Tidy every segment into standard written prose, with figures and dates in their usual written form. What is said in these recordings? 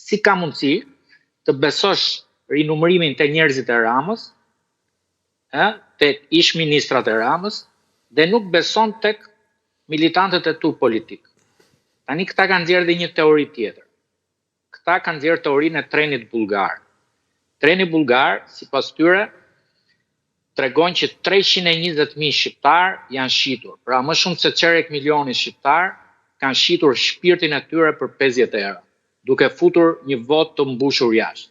si ka mundësi të besosh rinumërimin të njerëzit e Ramës, të ish ministrat e Ramës, dhe nuk beson tek militantët e tu politikë. Tani këta kanë nxjerrë dhe një teori tjetër. Këta kanë nxjerrë teorinë e trenit bullgar. Treni bullgar, sipas tyre, tregon që 320.000 shqiptar janë shitur. Pra më shumë se qerek milioni shqiptar kanë shitur shpirtin e tyre për 50 euro, duke futur një votë të mbushur jashtë.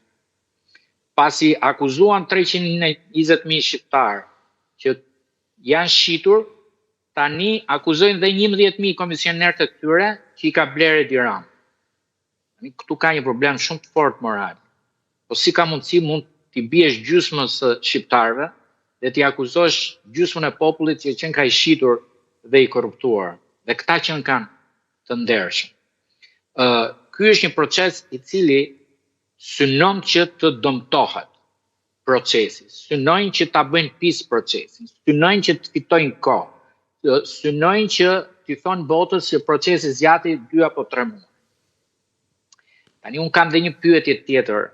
Pasi akuzuan 320.000 shqiptar që janë shitur, tani akuzojnë dhe 11.000 komisioner të tyre që i ka blerë Edi Rama. Këtu ka një problem shumë të fortë moral. Po si ka mundësi mund t'i biesh gjysmës së shqiptarëve dhe t'i akuzosh gjysmën e popullit që qenë ka i shitur dhe i korruptuar. Dhe këta që kanë të ndershëm. Ky është një proces i cili synon që të dëmtohet procesi, synojnë që ta bëjnë pis procesin, synojnë që të fitojnë kohë, synojnë që t'i thonë botës që procesi zgjati 2 apo 3 muaj. Tani unë kam dhe një pyetje tjetër,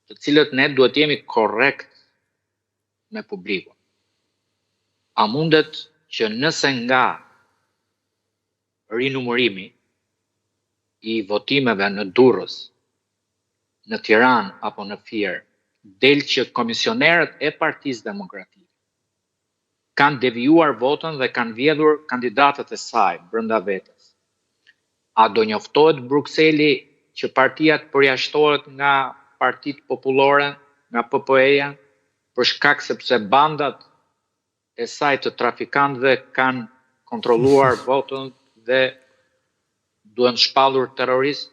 të cilët ne duhet jemi korrekt me publikun. A mundet që nëse nga rinumërimi i votimeve në Durrës, në Tiranë apo në Fier, del që komisionerët e Partisë Demokratike kanë devijuar votën dhe kanë vjedhur kandidatët e saj brenda vetes. A do njoftohet Brukseli që partia të përjashtohet nga Partitë Popullore, nga PPE-ja, për shkak sepse bandat e saj të trafikantëve kanë kontrolluar votën dhe duhen shpallur terroristë?